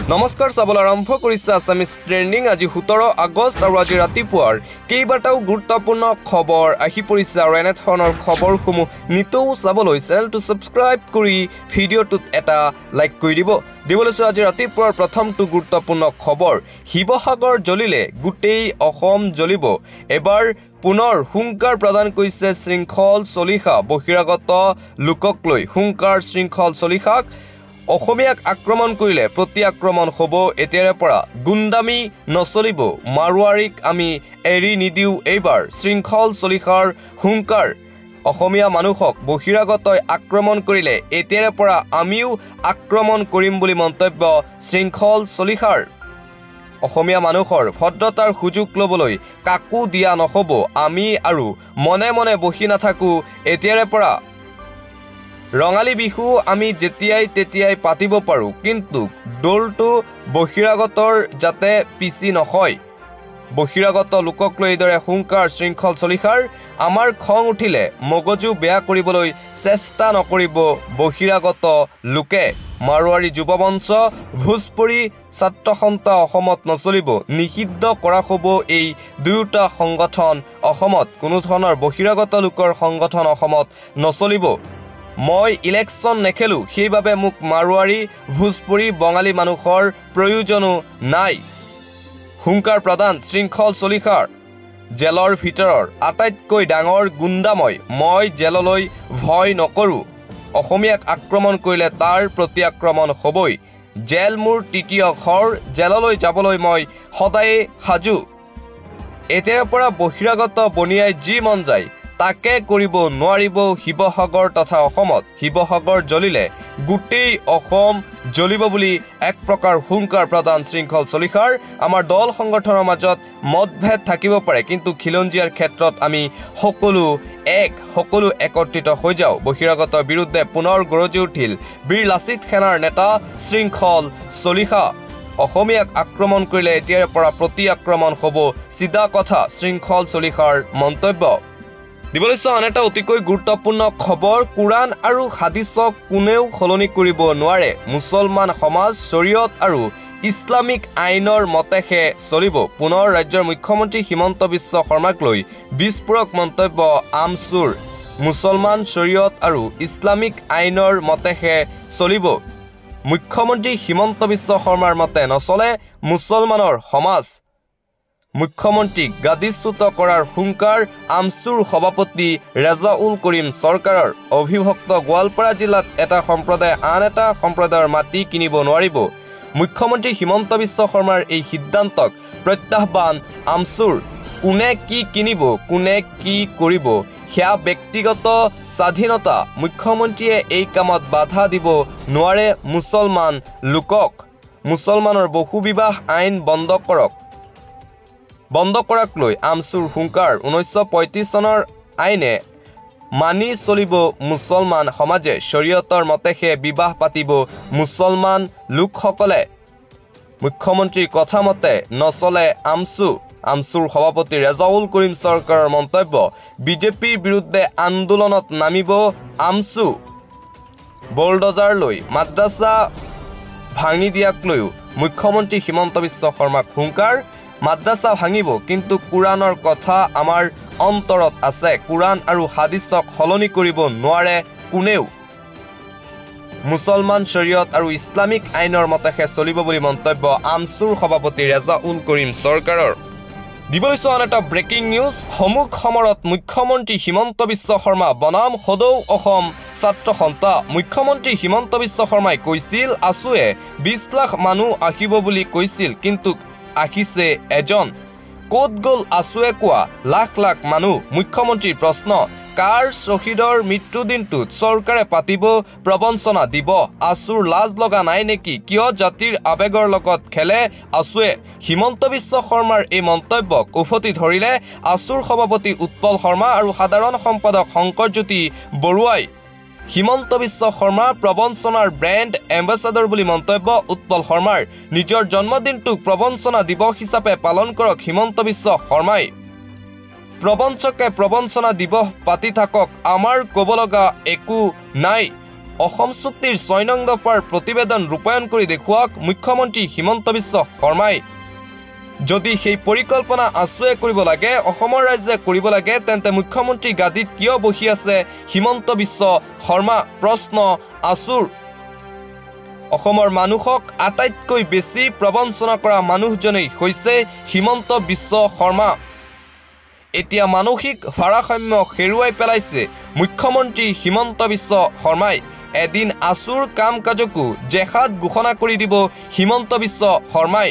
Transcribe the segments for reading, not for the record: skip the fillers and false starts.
নমস্কাৰ চাবলৈ আৰম্ভ কৰিছে আছামিজ ট্ৰেণ্ডিং। আজি 17 আগষ্ট আৰু আজি ৰাতিপুৱাৰ কেইবাটাও গুৰুত্বপূৰ্ণ খবৰ আহি পৰিছে আৰু এনেধৰণৰ খবৰসমূহ নিতৌ চাবলৈ চেনেলটো ছাবস্ক্ৰাইব কৰি ভিডিঅ'টোত এটা লাইক কৰি দিব লৈছোঁ। আজি ৰাতিপুৱাৰ প্ৰথমটো গুৰুত্বপূৰ্ণ খবৰ, শিৱসাগৰ জ্বলিলে গোটেই অসম জ্বলিব। এবাৰ পুনৰ হুংকাৰ প্ৰদান কৰিছে শৃংখল চলিহা। বহিৰাগত লোকক লৈ হুংকাৰ শৃংখল চলিহাক। অসমীয়াক আক্ৰমণ কৰিলে প্ৰতি আক্ৰমণ হ'ব। এতিয়াৰে পৰা গুণ্ডামি নচলিব, মাৰোৱাৰীক আমি এৰি নিদিওঁ। এইবাৰ শৃংখল চলিহাৰ হুংকাৰ। অসমীয়া মানুহক বহিৰাগতই আক্ৰমণ কৰিলে এতিয়াৰে পৰা আমিও আক্ৰমণ কৰিম বুলি মন্তব্য শৃংখল চলিহাৰ। অসমীয়া মানুহৰ ভদ্ৰতাৰ সুযোগ ল'বলৈ কাকো দিয়া নহ'ব। আমি আৰু মনে মনে বহি নাথাকোঁ। এতিয়াৰে পৰা ৰঙালী বিহু আমি যেতিয়াই তেতিয়াই পাতিব পাৰোঁ, কিন্তু দৌলটো বহিৰাগতৰ যাতে পিছি নহয়। বহিৰাগত লোকক লৈ এইদৰে হুংকাৰ শৃংখল চলিহাৰ। আমাৰ খং উঠিলে মগজু বেয়া কৰিবলৈ চেষ্টা নকৰিব বহিৰাগত লোকে। মাৰোৱাৰী যুৱ মঞ্চ, ভোজপুৰী ছাত্ৰ সন্থা অসমত নচলিব। নিষিদ্ধ কৰা হ'ব এই দুয়োটা সংগঠন। অসমত কোনো ধৰণৰ বহিৰাগত লোকৰ সংগঠন অসমত নচলিব। মই ইলেকশ্যন নেখেলোঁ, সেইবাবে মোক মাৰোৱাৰী ভোজপুৰী বঙালী মানুহৰ প্ৰয়োজনো নাই। হুংকাৰ প্ৰদান শৃংখল চলিহাৰ। জেলৰ ভিতৰৰ আটাইতকৈ ডাঙৰ গুণ্ডাময়। মই জেললৈ ভয় নকৰোঁ। অসমীয়াক আক্ৰমণ কৰিলে তাৰ প্ৰতি আক্ৰমণ হ'বই। জেল মোৰ তৃতীয় ঘৰ, জেললৈ যাবলৈ মই সদায়ে সাজু। এতিয়াৰ পৰা বহিৰাগত বনিয়াই যি মন যায় তাকে কৰিব নোৱাৰিব শিৱসাগৰ তথা অসমত। শিৱসাগৰ জ্বলিলে গোটেই অসম জ্বলিব বুলি এক প্ৰকাৰ হুংকাৰ প্ৰদান শৃংখল চলিহাৰ। আমাৰ দল সংগঠনৰ মাজত মতভেদ থাকিব পাৰে, কিন্তু খিলঞ্জীয়াৰ ক্ষেত্ৰত আমি সকলো একত্ৰিত হৈ যাওঁ। বহিৰাগতৰ বিৰুদ্ধে পুনৰ গৰজি উঠিল বীৰ লাচিত সেনাৰ নেতা শৃংখল চলিহা। অসমীয়াক আক্ৰমণ কৰিলে এতিয়াৰ পৰা প্ৰতি আক্ৰমণ হ'ব, চিধা কথা শৃংখল চলিহাৰ মন্তব্য। দিবলৈছোঁ আন এটা অতিকৈ গুৰুত্বপূৰ্ণ খবৰ, কোৰাণ আৰু হাদিছক কোনেও সলনি কৰিব নোৱাৰে। মুছলমান সমাজ শৰীয়ত আৰু ইছলামিক আইনৰ মতেহে চলিব। পুনৰ ৰাজ্যৰ মুখ্যমন্ত্ৰী হিমন্ত বিশ্ব শৰ্মাক লৈ বিস্ফোৰক মন্তব্য আমছুৰ। মুছলমান শৰীয়ত আৰু ইছলামিক আইনৰ মতেহে চলিব। মুখ্যমন্ত্ৰী হিমন্ত বিশ্ব শৰ্মাৰ মতে নচলে মুছলমানৰ সমাজ। মুখ্যমন্ত্ৰীক গাদীচ্যুত কৰাৰ হুংকাৰ আমছুৰ সভাপতি ৰেজাউল কৰিম চৰকাৰৰ। অবিভক্ত গোৱালপাৰা জিলাত এটা সম্প্ৰদায়ে আন এটা সম্প্ৰদায়ৰ মাটি কিনিব নোৱাৰিব। মুখ্যমন্ত্ৰী হিমন্ত বিশ্ব শৰ্মাৰ এই সিদ্ধান্তক প্ৰত্যাহ্বান আমছুৰ। কোনে কি কিনিব, কোনে কি কৰিব সেয়া ব্যক্তিগত স্বাধীনতা। মুখ্যমন্ত্ৰীয়ে এই কামত বাধা দিব নোৱাৰে মুছলমান লোকক। মুছলমানৰ বহুবিবাহ আইন বন্ধ কৰাক লৈ আমছুৰ হুংকাৰ। 1935 চনৰ আইনে মানি চলিব মুছলমান সমাজে। শৰীয়তৰ মতেহে বিবাহ পাতিব মুছলমান লোকসকলে। মুখ্যমন্ত্ৰীৰ কথা মতে নচলে আমছুৰ সভাপতি ৰেজাউল কৰিম চৰকাৰৰ মন্তব্য। বিজেপিৰ বিৰুদ্ধে আন্দোলনত নামিব আমছু। বুলডজাৰ লৈ মাদ্ৰাছা ভাঙি দিয়াক লৈও মুখ্যমন্ত্ৰী হিমন্ত বিশ্ব শৰ্মাক হুংকাৰ। মাদ্ৰাছা ভাঙিব, কিন্তু কোৰাণৰ কথা আমাৰ অন্তৰত আছে। কোৰাণ আৰু হাদিছক সলনি কৰিব নোৱাৰে কোনেও। মুছলমান শৰীয়ত আৰু ইছলামিক আইনৰ মতেহে চলিব বুলি মন্তব্য আমছুৰ সভাপতি ৰেজাউল কৰিম চৰকাৰৰ। দিবলৈছোঁ আন এটা ব্ৰেকিং নিউজ, সমুখ সমৰত মুখ্যমন্ত্ৰী হিমন্ত বিশ্ব শৰ্মা বনাম সদৌ অসম ছাত্ৰ সন্থা। মুখ্যমন্ত্ৰী হিমন্ত বিশ্ব শৰ্মাই কৈছিল আছুৱে 20 লাখ মানুহ আহিব বুলি কৈছিল, কিন্তু আহিছে এজন। ক'ত গ'ল আছুৱে কোৱা লাখ লাখ মানুহ? মুখ্যমন্ত্ৰীৰ প্ৰশ্ন। কাৰ শ্বহীদৰ মৃত্যুদিনটোত চৰকাৰে পাতিব প্ৰবঞ্চনা দিব? আছুৰ লাজ লগা নাই নেকি? কিয় জাতিৰ আৱেগৰ লগত খেলে আছুৱে? হিমন্ত বিশ্ব শৰ্মাৰ এই মন্তব্যক উভতি ধৰিলে আছুৰ সভাপতি উৎপল শৰ্মা আৰু সাধাৰণ সম্পাদক শংকৰজ্যোতি বৰুৱাই। হিমন্ত বিশ্ব শৰ্মা প্ৰবঞ্চনাৰ ব্ৰেণ্ড এম্বেচাডৰ বুলি মন্তব্য উৎপল শৰ্মাৰ। নিজৰ জন্মদিনটোক প্ৰবঞ্চনা দিৱস হিচাপে পালন কৰক হিমন্ত বিশ্ব শৰ্মাই। প্ৰবঞ্চকে প্ৰবঞ্চনা দিৱস পাতি থাকক, আমাৰ ক'ব লগা একো নাই। অসম চুক্তিৰ 6 নং দফাৰ প্ৰতিবেদন ৰূপায়ণ কৰি দেখুৱাওক মুখ্যমন্ত্ৰী হিমন্ত বিশ্ব শৰ্মাই যদি সেই পৰিকল্পনা আছুৱে কৰিব লাগে অসমৰ ৰাজ্যে কৰিব লাগে তেন্তে মুখ্যমন্ত্ৰী গাদীত কিয় বহি আছে হিমন্ত বিশ্ব শৰ্মা প্ৰশ্ন আছুৰ অসমৰ মানুহক আটাইতকৈ বেছি প্ৰবঞ্চনা কৰা মানুহজনেই হৈছে হিমন্ত বিশ্ব শৰ্মা এতিয়া মানসিক ভাৰসাম্য হেৰুৱাই পেলাইছে মুখ্যমন্ত্ৰী হিমন্ত বিশ্ব শৰ্মাই এদিন আছুৰ কাম কাজকো জেহাদ ঘোষণা কৰি দিব হিমন্ত বিশ্ব শৰ্মাই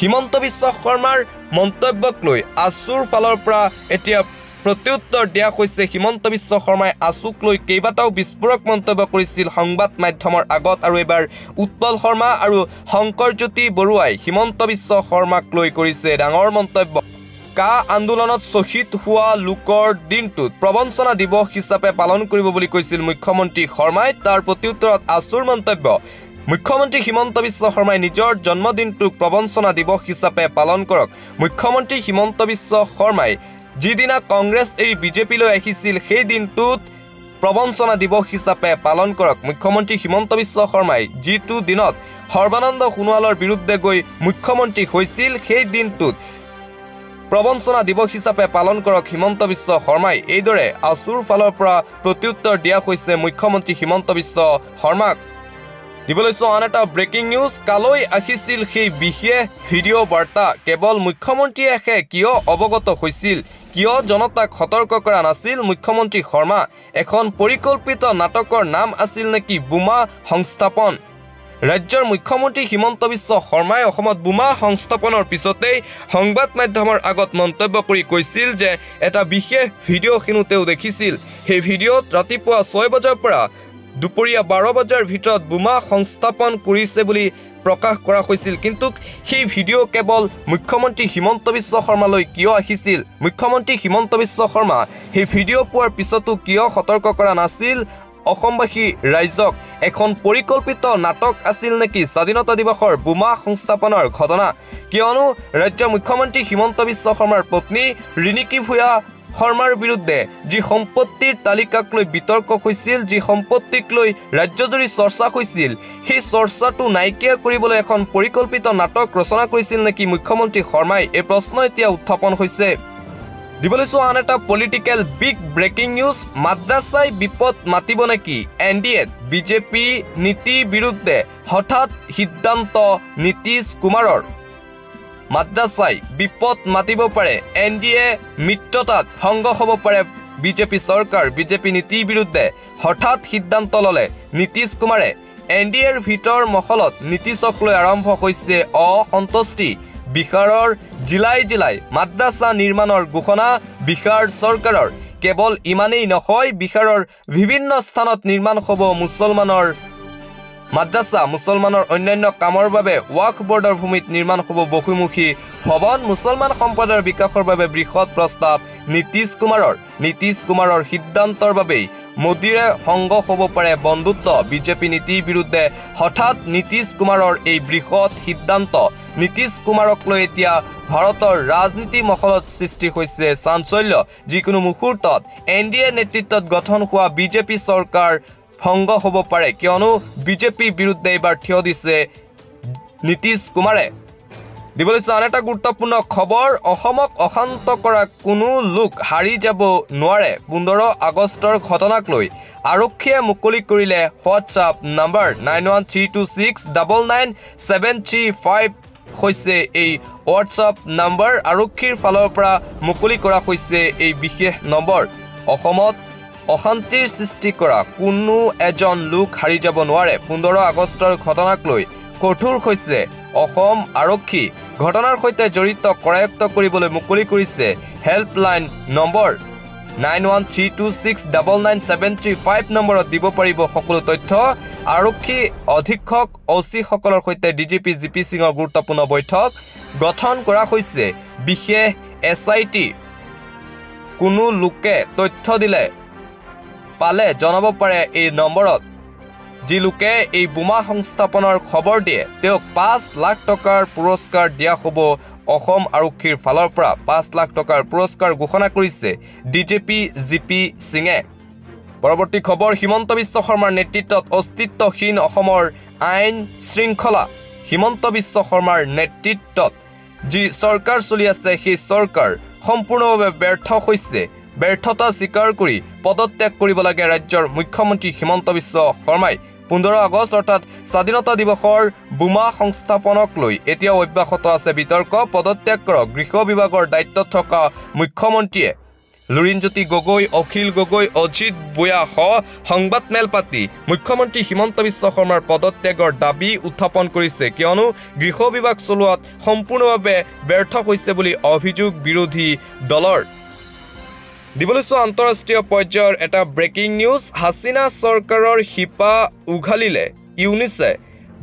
হিমন্ত বিশ্ব শৰ্মাৰ মন্তব্যক লৈ আছুৰ ফালৰ পৰা এতিয়া প্ৰত্যুত্তৰ দিয়া হৈছে হিমন্ত বিশ্ব শৰ্মাই আছুক লৈ কেইবাটাও বিস্ফোৰক মন্তব্য কৰিছিল সংবাদ মাধ্যমৰ আগত আৰু এবাৰ উৎপল শৰ্মা আৰু শংকৰজ্যোতি বৰুৱাই হিমন্ত বিশ্ব শৰ্মাক লৈ কৰিছে ডাঙৰ মন্তব্য কা আন্দোলনত শ্বহীদ হোৱা লোকৰ দিনটোত প্ৰবঞ্চনা দিৱস হিচাপে পালন কৰিব বুলি কৈছিল মুখ্যমন্ত্ৰী শৰ্মাই তাৰ প্ৰত্যুত্তৰত আছুৰ মন্তব্য মুখ্যমন্ত্ৰী হিমন্ত বিশ্ব শৰ্মাই নিজৰ জন্মদিনটোক প্ৰবঞ্চনা দিৱস হিচাপে পালন কৰক মুখ্যমন্ত্ৰী হিমন্ত বিশ্ব শৰ্মাই যিদিনা কংগ্ৰেছ এৰি বিজেপিলৈ আহিছিল সেই দিনটোত প্ৰবঞ্চনা দিৱস হিচাপে পালন কৰক মুখ্যমন্ত্ৰী হিমন্ত বিশ্ব শৰ্মাই যিটো দিনত সৰ্বানন্দ সোণোৱালৰ বিৰুদ্ধে গৈ মুখ্যমন্ত্ৰী হৈছিল সেই দিনটোত প্ৰবঞ্চনা দিৱস হিচাপে পালন কৰক হিমন্ত বিশ্ব শৰ্মাই এইদৰে আছুৰ ফালৰ পৰা প্ৰত্যুত্তৰ দিয়া হৈছে মুখ্যমন্ত্ৰী হিমন্ত বিশ্ব শৰ্মাক দিবলৈ আন এটা ব্ৰেকিং নিউজ কালৈ আহিছিল সেই বিশেষ ভিডিঅ' বাৰ্তা কেৱল মুখ্যমন্ত্ৰীয়েহে কিয় অৱগত হৈছিল কিয় জনতাক সতৰ্ক কৰা নাছিল মুখ্যমন্ত্ৰী শৰ্মা এখন পৰিকল্পিত নাটকৰ নাম আছিল নেকি বোমা সংস্থাপন ৰাজ্যৰ মুখ্যমন্ত্ৰী হিমন্ত বিশ্ব শৰ্মাই অসমত বোমা সংস্থাপনৰ পিছতেই সংবাদ মাধ্যমৰ আগত মন্তব্য কৰি কৈছিল যে এটা বিশেষ ভিডিঅ' কিনো তেওঁ দেখিছিল সেই ভিডিঅ'ত ৰাতিপুৱা 6 বজাৰ পৰা দুপৰীয়া 12 বজাৰ ভিতৰত বোমা সংস্থাপন কৰিছে বুলি প্ৰকাশ কৰা হৈছিল কিন্তু সেই ভিডিঅ' কেৱল মুখ্যমন্ত্ৰী হিমন্ত বিশ্ব শৰ্মালৈ কিয় আহিছিল মুখ্যমন্ত্ৰী হিমন্ত বিশ্ব শৰ্মা সেই ভিডিঅ' পোৱাৰ পিছতো কিয় সতৰ্ক কৰা নাছিল অসমবাসী ৰাইজক এখন পৰিকল্পিত নাটক আছিল নেকি স্বাধীনতা দিৱসৰ বোমা সংস্থাপনৰ ঘটনা কিয়নো ৰাজ্যৰ মুখ্যমন্ত্ৰী হিমন্ত বিশ্ব শৰ্মাৰ পত্নী ৰিণিকী ভূঞা শৰ্মাৰ বিৰুদ্ধে যি সম্পত্তিৰ তালিকাক লৈ বিতৰ্ক হৈছিল যি সম্পত্তিক লৈ ৰাজ্যজুৰি চৰ্চা হৈছিল সেই চৰ্চাটো নাইকিয়া কৰিবলৈ এখন পৰিকল্পিত নাটক ৰচনা কৰিছিল নেকি মুখ্যমন্ত্ৰী শৰ্মাই এই প্ৰশ্ন এতিয়া উত্থাপন হৈছে দিবলৈ আন এটা পলিটিকেল বিগ ব্ৰেকিং নিউজ মাদ্ৰাছাই বিপদ মাতিব নেকি এনডিএত বিজেপি নীতি বিৰুদ্ধে হঠাৎ সিদ্ধান্ত নীতিশ কুমাৰৰ মাদ্ৰাছাই বিপদ মাতিব পাৰে এনডিএ মিত্ৰতাত ভংগ হ'ব পাৰে বিজেপি চৰকাৰ বিজেপি নীতিৰ বিৰুদ্ধে হঠাৎ সিদ্ধান্ত ল'লে নীতিশ কুমাৰে এনডিএৰ ভিতৰ মহলত নীতিশক লৈ আৰম্ভ হৈছে অসন্তুষ্টি বিহাৰৰ জিলাই জিলাই মাদ্ৰাছা নিৰ্মাণৰ ঘোষণা বিহাৰ চৰকাৰৰ কেৱল ইমানেই নহয় বিহাৰৰ বিভিন্ন স্থানত নিৰ্মাণ হ'ব মুছলমানৰ মাদ্ৰাছা মুছলমানৰ অন্যান্য কামৰ বাবে ৱাকফ বৰ্ডৰ ভূমিত নিৰ্মাণ হ'ব বহুমুখী ভৱন মুছলমান সম্প্ৰদায়ৰ বিকাশৰ বাবে বৃহৎ প্ৰস্তাৱ নীতিশ কুমাৰৰ সিদ্ধান্তৰ বাবেই মোদীৰে সংগ হ'ব পাৰে বন্ধুত্ব বিজেপি নীতিৰ বিৰুদ্ধে হঠাৎ নীতিশ কুমাৰৰ এই বৃহৎ সিদ্ধান্ত নীতিশ কুমাৰক লৈ এতিয়া ভাৰতৰ ৰাজনীতি মহলত সৃষ্টি হৈছে চাঞ্চল্য যিকোনো মুহূৰ্তত এনডিএ নেতৃত্বত গঠন হোৱা বিজেপি চৰকাৰ ভংগ হ'ব পাৰে কিয়নো বিজেপিৰ বিৰুদ্ধে এবাৰ থিয় দিছে নীতিশ কুমাৰে দিবলৈ আন এটা গুৰুত্বপূৰ্ণ খবৰ অসমক অশান্ত কৰা কোনো লোক হাৰি যাব নোৱাৰে 15 আগষ্টৰ ঘটনাক লৈ আৰক্ষীয়ে মুকলি কৰিলে হোৱাটছআপ নম্বৰ 9132699735 হৈছে এই হোৱাটছআপ নম্বৰ আৰক্ষীৰ ফালৰ পৰা মুকলি কৰা হৈছে এই বিশেষ নম্বৰ অসমত অশান্তিৰ সৃষ্টি কৰা কোনো এজন লোক হাৰি যাব নোৱাৰে 15 আগষ্টৰ ঘটনাক লৈ কঠোৰ হৈছে অসম আৰক্ষী ঘটনাৰ সৈতে জড়িত কৰায়ত্ব কৰিবলৈ মুকলি কৰিছে হেল্পলাইন নম্বৰ 9132699735 নম্বৰত দিব পাৰিব সকলো তথ্য আৰক্ষী অধীক্ষক অচি সকলৰ সৈতে ডিজিপি জিপি সিঙৰ গুৰুত্বপূৰ্ণ বৈঠক গঠন কৰা হৈছে বিশেষ এছআইটি কোনো লোকে তথ্য দিলে পালে জনাব পাৰে এই নম্বৰত যি লোকে এই বোমা সংস্থাপনৰ খবৰ দিয়ে তেওঁক 5 লাখ টকাৰ পুৰস্কাৰ দিয়া হ'ব অসম আৰক্ষীৰ ফালৰ পৰা 5 লাখ টকাৰ পুৰস্কাৰ ঘোষণা কৰিছে ডিজিপি জিপি সিঙে পৰৱৰ্তী খবৰ হিমন্ত বিশ্ব শৰ্মাৰ নেতৃত্বত অস্তিত্বহীন অসমৰ আইন শৃংখলা হিমন্ত বিশ্ব শৰ্মাৰ নেতৃত্বত যি চৰকাৰ চলি আছে সেই চৰকাৰ সম্পূৰ্ণভাৱে ব্যৰ্থ হৈছে ব্যৰ্থতা স্বীকাৰ কৰি পদত্যাগ কৰিব লাগে ৰাজ্যৰ মুখ্যমন্ত্ৰী হিমন্ত বিশ্ব শৰ্মাই 15 আগষ্ট অৰ্থাৎ স্বাধীনতা দিৱসৰ বোমা সংস্থাপনক লৈ এতিয়াও অব্যাহত আছে বিতৰ্ক পদত্যাগ কৰক গৃহ বিভাগৰ দায়িত্বত থকা মুখ্যমন্ত্ৰীয়ে লুৰিণজ্যোতি গগৈ অখিল গগৈ অজিত বুয়াহ সংবাদমেল পাতি মুখ্যমন্ত্ৰী হিমন্ত বিশ্ব শৰ্মাৰ পদত্যাগৰ দাবী উত্থাপন কৰিছে কিয়নো গৃহ বিভাগ চলোৱাত সম্পূৰ্ণভাৱে ব্যৰ্থ হৈছে বুলি অভিযোগ বিৰোধী দলৰ দিবলৈছো আন্তঃৰাষ্ট্ৰীয় পৰ্যায়ৰ এটা ব্ৰেকিং নিউজ হাসিনা চৰকাৰৰ শিপা উঘালিলে ইউনিছে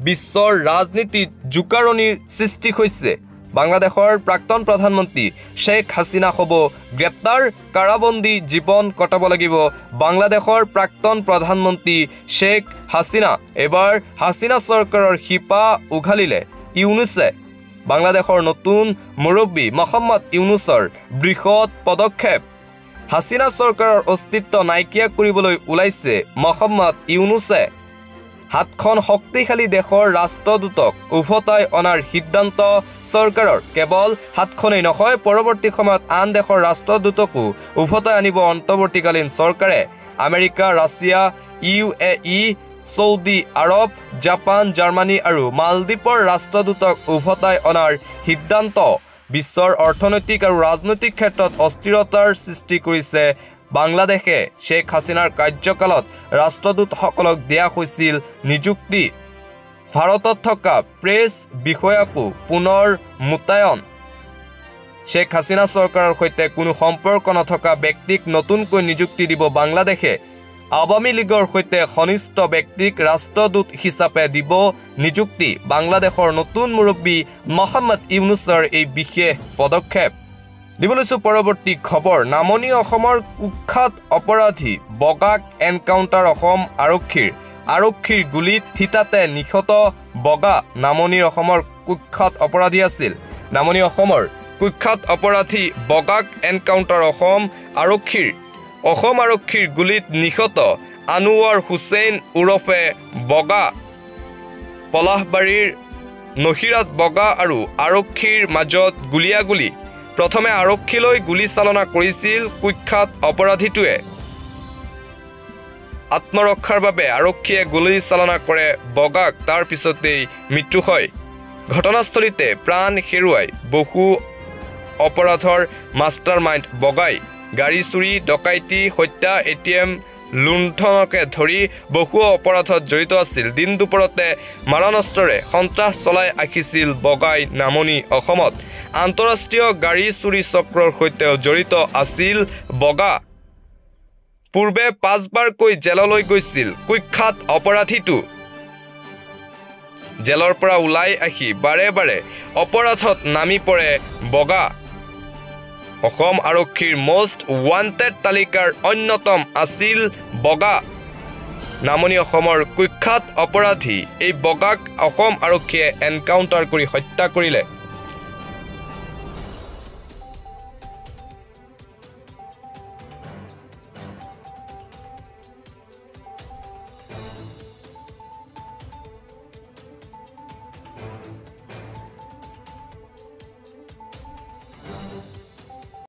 বিশ্বৰ ৰাজনীতিত জুকাৰণিৰ সৃষ্টি হৈছে বাংলাদেশৰ প্ৰাক্তন প্ৰধানমন্ত্ৰী শেখ হাসিনা হ'ব গ্ৰেপ্তাৰ কাৰাবন্দী জীৱন কটাব লাগিব বাংলাদেশৰ প্ৰাক্তন প্ৰধানমন্ত্ৰী শেখ হাসিনা এবাৰ হাসিনা চৰকাৰৰ শিপা উঘালিলে ইউনিছে বাংলাদেশৰ নতুন মুৰব্বী মোহাম্মদ ইউনুছৰ বৃহৎ পদক্ষেপ হাসিনা চৰকাৰৰ অস্তিত্ব নাইকিয়া কৰিবলৈ ওলাইছে মোহাম্মদ ইউনুছে হাতখন শক্তিশালী দেশৰ ৰাষ্ট্ৰদূতক উভতাই অনাৰ সিদ্ধান্ত চৰকাৰৰ কেৱল হাতখনেই নহয় পৰৱৰ্তী সময়ত আন দেশৰ ৰাষ্ট্ৰদূতকো উভতাই আনিব অন্তৰ্বৰ্তীকালীন চৰকাৰে আমেৰিকা ৰাছিয়া UAE সৌদি আৰব জাপান জাৰ্মানী আৰু মালদ্বীপৰ ৰাষ্ট্ৰদূতক উভতাই অনাৰ সিদ্ধান্ত বিশ্বৰ অৰ্থনৈতিক আৰু ৰাজনৈতিক ক্ষেত্ৰত অস্থিৰতাৰ সৃষ্টি কৰিছে বাংলাদেশে শেখ হাসিনাৰ কাৰ্যকালত ৰাষ্ট্ৰদূতসকলক দিয়া হৈছিল নিযুক্তি ভাৰতত থকা প্ৰেছ বিষয়াকো পুনৰ মোতায়ন শেখ হাসিনা চৰকাৰৰ সৈতে কোনো সম্পৰ্ক নথকা ব্যক্তিক নতুনকৈ নিযুক্তি দিব বাংলাদেশে আৱামী লীগৰ সৈতে ঘনিষ্ঠ ব্যক্তিক ৰাষ্ট্ৰদূত হিচাপে দিব নিযুক্তি বাংলাদেশৰ নতুন মুৰব্বী মোহাম্মদ ইউনুছৰ এই বিশেষ পদক্ষেপ দিবলৈছো পৰৱৰ্তী খবৰ নামনি অসমৰ কুখ্যাত অপৰাধী বগাক এনকাউণ্টাৰ অসম আৰক্ষীৰ গুলিত থিতাতে নিহত বগা নামনি অসমৰ কুখ্যাত অপৰাধী আছিল নামনি অসমৰ কুখ্যাত অপৰাধী বগাক এনকাউণ্টাৰ অসম আৰক্ষীৰ গুলিত নিহত আনোৱাৰ হুছেইন ওৰফে বগা পলাহবাৰীৰ নহিৰাত বগা আৰু আৰক্ষীৰ মাজত গুলিয়াগুলি প্ৰথমে আৰক্ষীলৈ গুলি চালনা কৰিছিল কুখ্যাত অপৰাধীটোৱে আত্মৰক্ষাৰ বাবে আৰক্ষীয়ে গুলি চালনা কৰে বগাক তাৰ পিছতেই মৃত্যু হয় ঘটনাস্থলীতে প্ৰাণ হেৰুৱাই বহু অপৰাধৰ মাষ্টাৰমাইণ্ড বগাই গাড়ী চুৰি ডকাইতি হত্যা ATM লুণ্ঠনকে ধৰি বহু অপৰাধত জড়িত আছিল দিন দুপৰতে মাৰণাস্ত্ৰৰে সন্ত্ৰাস চলাই আহিছিল বগাই নামনি অসমত আন্তঃৰাষ্ট্ৰীয় গাড়ী চুৰি চক্ৰৰ সৈতে জড়িত আছিল বগা পূৰ্বে 5 বাৰকৈ জেললৈ গৈছিল কুখ্যাত অপৰাধীটো জেলৰ পৰা ওলাই আহি বাৰে বাৰে অপৰাধত নামি পৰে বগা অসম আৰক্ষীৰ মোষ্ট ওৱান্টেড তালিকাৰ অন্যতম আছিল বগা নামনি অসমৰ কুখ্যাত অপৰাধী এই বগাক অসম আৰক্ষীয়ে এনকাউণ্টাৰ কৰি হত্যা কৰিলে